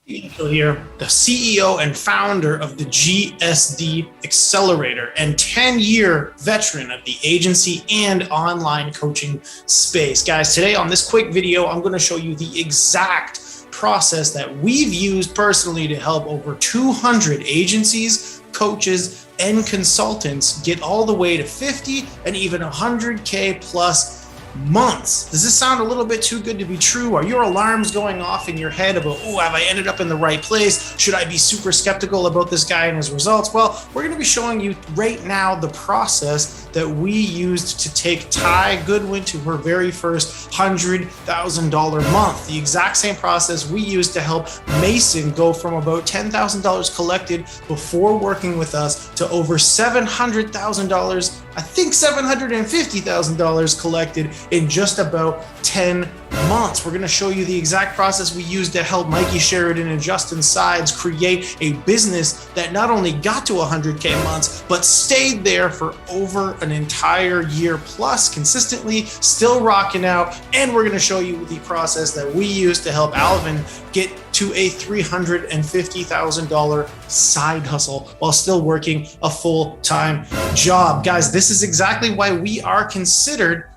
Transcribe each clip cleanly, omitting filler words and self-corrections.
Angel here, the CEO and founder of the GSD Accelerator and 10-year veteran of the agency and online coaching space. Guys, today on this quick video, I'm going to show you the exact process that we've used personally to help over 200 agencies, coaches, and consultants get all the way to 50 and even 100K plus months. Does this sound a little bit too good to be true? Are your alarms going off in your head about, oh, have I ended up in the right place? Should I be super skeptical about this guy and his results? Well, we're going to be showing you right now the process that we used to take Ty Goodwin to her very first $100,000 month. The exact same process we used to help Mason go from about $10,000 collected before working with us to over $700,000, I think $750,000 collected in just about 10 months. We're going to show you the exact process we used to help Mikey Sheridan and Justin Sides create a business that not only got to 100K months, but stayed there for over an entire year plus, consistently, still rocking out. And we're going to show you the process that we used to help Alvin get to a $350,000 side hustle while still working a full-time job. Guys, this is exactly why we are considered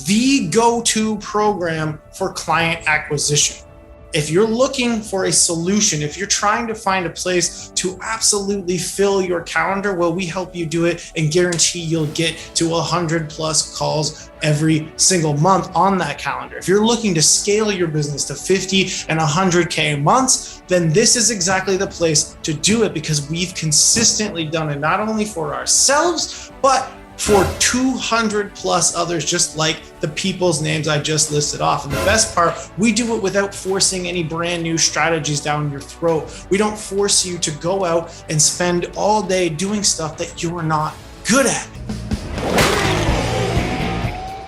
the go-to program for client acquisition. If you're looking for a solution, if you're trying to find a place to absolutely fill your calendar, well, we help you do it and guarantee you'll get to 100 plus calls every single month on that calendar. If you're looking to scale your business to 50 and 100K months, then this is exactly the place to do it, because we've consistently done it not only for ourselves, but for 200 plus others, just like the people's names I just listed off. And the best part, we do it without forcing any brand new strategies down your throat. We don't force you to go out and spend all day doing stuff that you're not good at.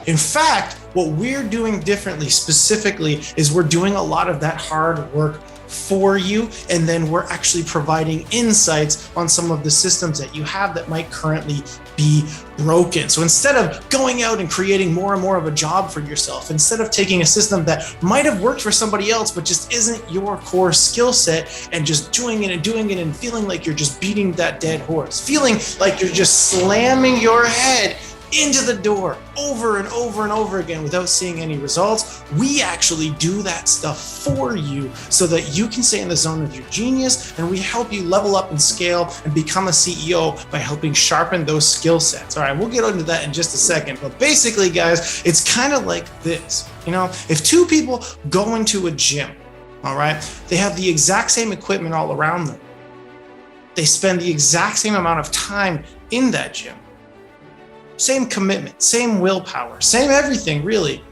In fact, what we're doing differently specifically is we're doing a lot of that hard work for you, and then we're actually providing insights on some of the systems that you have that might currently be broken. So instead of going out and creating more and more of a job for yourself, instead of taking a system that might have worked for somebody else but just isn't your core skill set and just doing it and feeling like you're just beating that dead horse, feeling like you're just slamming your head into the door over and over and over again without seeing any results, we actually do that stuff for you so that you can stay in the zone of your genius, and we help you level up and scale and become a CEO by helping sharpen those skill sets. All right, we'll get into that in just a second, but basically, guys, it's kind of like this. You know, if two people go into a gym, all right, they have the exact same equipment all around them. They spend the exact same amount of time in that gym. Same commitment, same willpower, same everything really.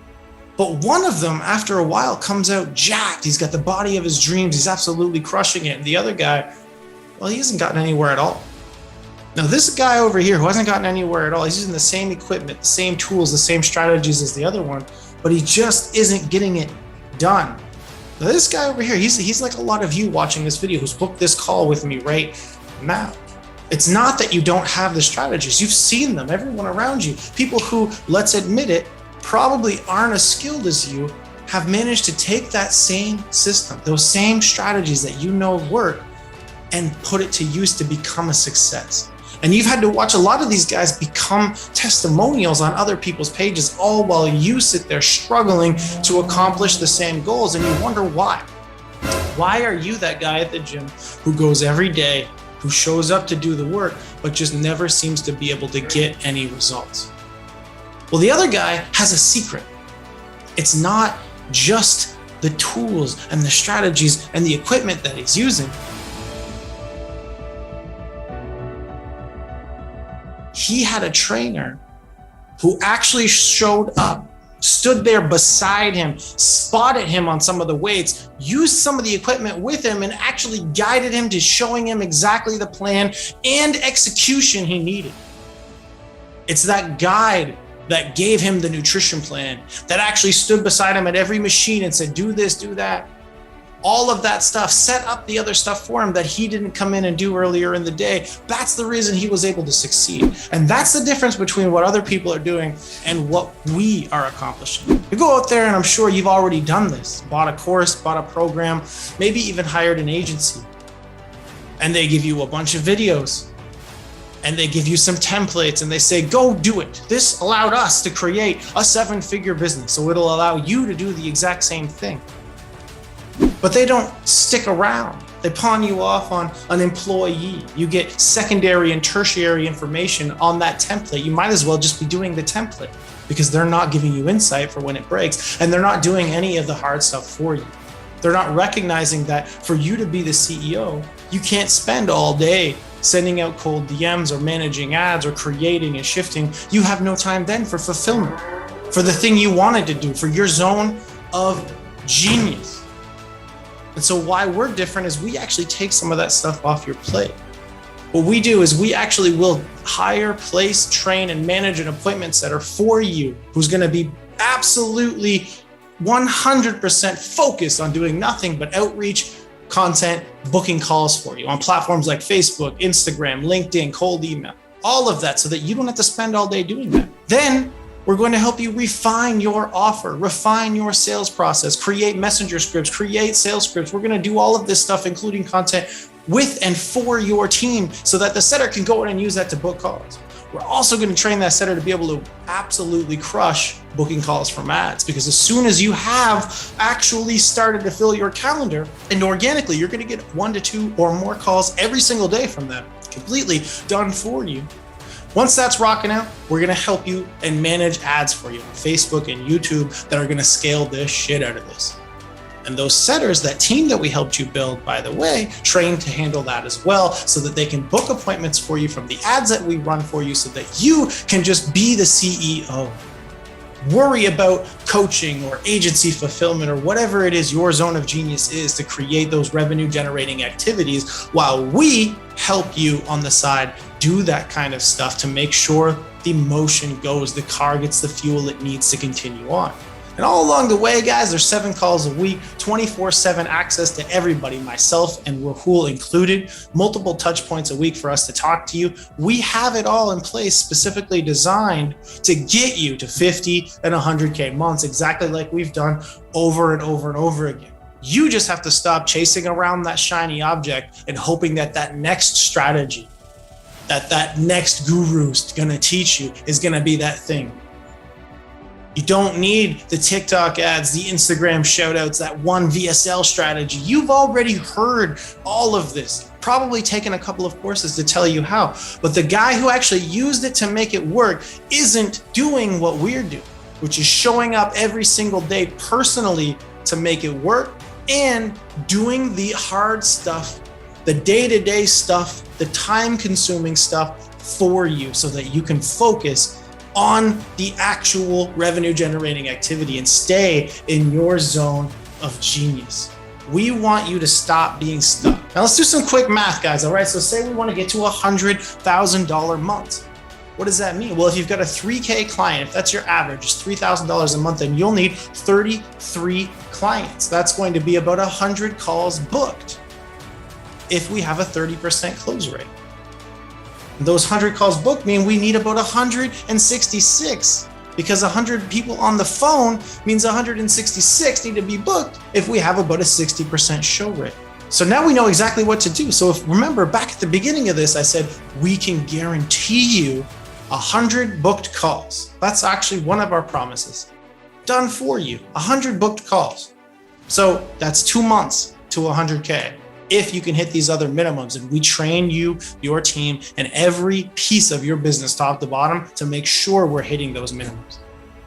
But one of them, after a while, comes out jacked. He's got the body of his dreams. He's absolutely crushing it. And the other guy, well, he hasn't gotten anywhere at all. Now, this guy over here who hasn't gotten anywhere at all, he's using the same equipment, the same tools, the same strategies as the other one, but he just isn't getting it done. Now, this guy over here, he's like a lot of you watching this video who's booked this call with me right now. It's not that you don't have the strategies. You've seen them, everyone around you. People who, let's admit it, probably aren't as skilled as you, have managed to take that same system, those same strategies that you know work, and put it to use to become a success. And you've had to watch a lot of these guys become testimonials on other people's pages, all while you sit there struggling to accomplish the same goals, and you wonder why. Why are you that guy at the gym who goes every day, who shows up to do the work, but just never seems to be able to get any results? Well, the other guy has a secret. It's not just the tools and the strategies and the equipment that he's using. He had a trainer who actually showed up, stood there beside him, spotted him on some of the weights, used some of the equipment with him, and actually guided him to showing him exactly the plan and execution he needed. It's that guide that gave him the nutrition plan, that actually stood beside him at every machine and said, do this, do that. all of that stuff, set up the other stuff for him that he didn't come in and do earlier in the day. That's the reason he was able to succeed. And that's the difference between what other people are doing and what we are accomplishing. You go out there, and I'm sure you've already done this, bought a course, bought a program, maybe even hired an agency. And they give you a bunch of videos, and they give you some templates, and they say, go do it. This allowed us to create a 7-figure business, so it'll allow you to do the exact same thing. But they don't stick around. They pawn you off on an employee. You get secondary and tertiary information on that template. You might as well just be doing the template, because they're not giving you insight for when it breaks, and they're not doing any of the hard stuff for you. They're not recognizing that for you to be the CEO, you can't spend all day sending out cold DMs or managing ads or creating and shifting. You have no time then for fulfillment, for the thing you wanted to do, for your zone of genius. And so why we're different is we actually take some of that stuff off your plate. What we do is we actually will hire, place, train, and manage an appointment setter for you who's going to be absolutely 100% focused on doing nothing but outreach, content, booking calls for you on platforms like Facebook, Instagram, LinkedIn, cold email, all of that, so that you don't have to spend all day doing that. Then we're going to help you refine your offer, refine your sales process, create messenger scripts, create sales scripts. We're going to do all of this stuff, including content with and for your team, so that the setter can go in and use that to book calls. We're also going to train that setter to be able to absolutely crush booking calls from ads, because as soon as you have actually started to fill your calendar, and organically, you're going to get 1 to 2 or more calls every single day from them, completely done for you. Once that's rocking out, we're going to help you and manage ads for you on Facebook and YouTube that are going to scale this shit out of this. And those setters, that team that we helped you build, by the way, trained to handle that as well, so that they can book appointments for you from the ads that we run for you, so that you can just be the CEO. Worry about coaching or agency fulfillment or whatever it is your zone of genius is to create those revenue generating activities, while we help you on the side do that kind of stuff to make sure the motion goes, the car gets the fuel it needs to continue on. And all along the way, guys, there's 7 calls a week, 24/7 access to everybody, myself and Rahul included, multiple touch points a week for us to talk to you. We have it all in place, specifically designed to get you to 50 and 100K months, exactly like we've done over and over and over again. You just have to stop chasing around that shiny object and hoping that that next strategy, that next guru's gonna teach you is gonna be that thing. You don't need the TikTok ads, the Instagram shout outs, that one VSL strategy. You've already heard all of this, probably taken a couple of courses to tell you how. But the guy who actually used it to make it work isn't doing what we're doing, which is showing up every single day personally to make it work and doing the hard stuff, the day-to-day stuff, the time-consuming stuff for you, so that you can focus on the actual revenue generating activity and stay in your zone of genius. We want you to stop being stuck. Now let's do some quick math, guys. All right, so say we want to get to $100,000 month. What does that mean? Well, if you've got a 3K client, if that's your average, it's $3,000 a month, then you'll need 33 clients. That's going to be about 100 calls booked if we have a 30% close rate. Those 100 calls booked mean we need about 166, because 100 people on the phone means 166 need to be booked if we have about a 60% show rate. So now we know exactly what to do. So if remember back at the beginning of this, I said we can guarantee you 100 booked calls. That's actually one of our promises. Done for you, 100 booked calls. So that's 2 months to 100K. If you can hit these other minimums, and we train you, your team, and every piece of your business top to bottom to make sure we're hitting those minimums.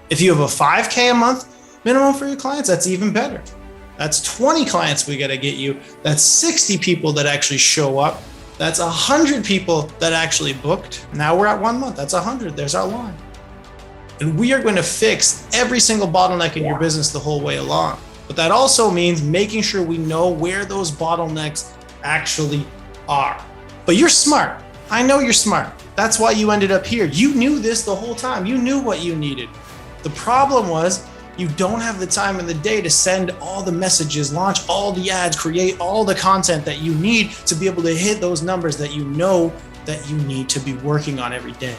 If you have a 5K a month minimum for your clients, that's even better. That's 20 clients we got to get you. That's 60 people that actually show up. That's 100 people that actually booked. Now we're at 1 month. That's 100. There's our line. And we are going to fix every single bottleneck in your business the whole way along. But that also means making sure we know where those bottlenecks actually are. But you're smart. I know you're smart. That's why you ended up here. You knew this the whole time. You knew what you needed. The problem was You don't have the time in the day to send all the messages, launch all the ads, create all the content that you need to be able to hit those numbers that you know that you need to be working on every day.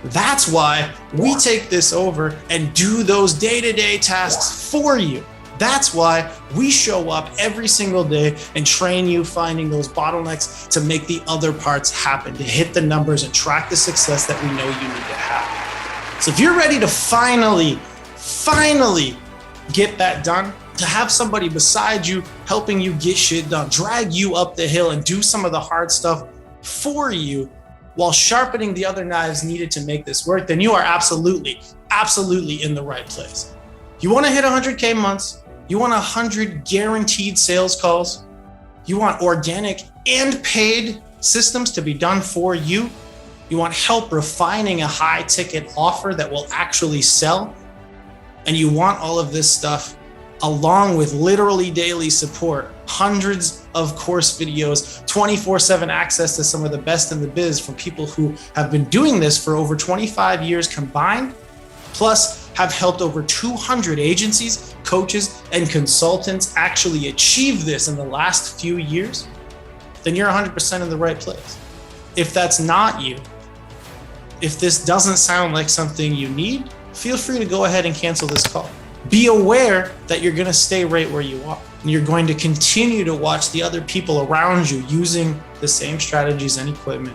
That's why we take this over and do those day-to-day tasks for you. That's why we show up every single day and train you finding those bottlenecks to make the other parts happen, to hit the numbers and track the success that we know you need to have. So if you're ready to finally get that done, to have somebody beside you helping you get shit done, drag you up the hill and do some of the hard stuff for you while sharpening the other knives needed to make this work, then you are absolutely in the right place. You want to hit 100K months, you want 100 guaranteed sales calls, you want organic and paid systems to be done for you, you want help refining a high ticket offer that will actually sell, and you want all of this stuff along with literally daily support, hundreds of course videos, 24/7 access to some of the best in the biz from people who have been doing this for over 25 years combined, plus have helped over 200 agencies, coaches, and consultants actually achieve this in the last few years, then you're 100% in the right place. If that's not you, if this doesn't sound like something you need, feel free to go ahead and cancel this call. Be aware that you're going to stay right where you are. And you're going to continue to watch the other people around you using the same strategies and equipment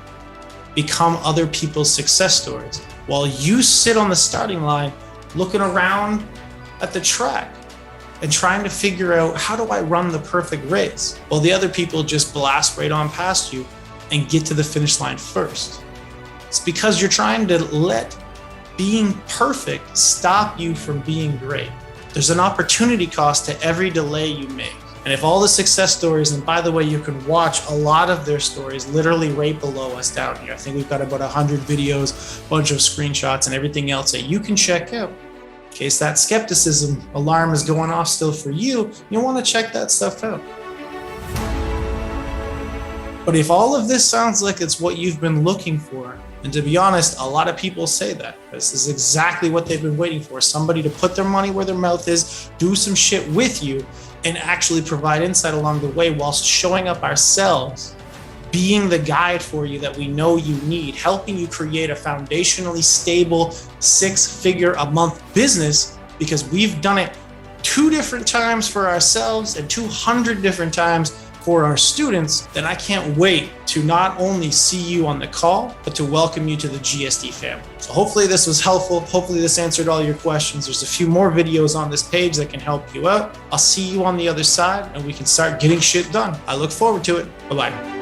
become other people's success stories while you sit on the starting line looking around at the track and trying to figure out, how do I run the perfect race? While the other people just blast right on past you and get to the finish line first. It's because you're trying to let being perfect stop you from being great. There's an opportunity cost to every delay you make. And if all the success stories, and by the way, you can watch a lot of their stories literally right below us down here. I think we've got about 100 videos, a bunch of screenshots and everything else that you can check out. In case that skepticism alarm is going off still for you, you'll want to check that stuff out. But if all of this sounds like it's what you've been looking for, and to be honest, a lot of people say that. This is exactly what they've been waiting for. Somebody to put their money where their mouth is, do some shit with you, and actually provide insight along the way whilst showing up ourselves, being the guide for you that we know you need, helping you create a foundationally stable 6-figure a month business, because we've done it 2 different times for ourselves and 200 different times for our students, then I can't wait to not only see you on the call, but to welcome you to the GSD family. So hopefully this was helpful. Hopefully this answered all your questions. There's a few more videos on this page that can help you out. I'll see you on the other side and we can start getting shit done. I look forward to it. Bye-bye.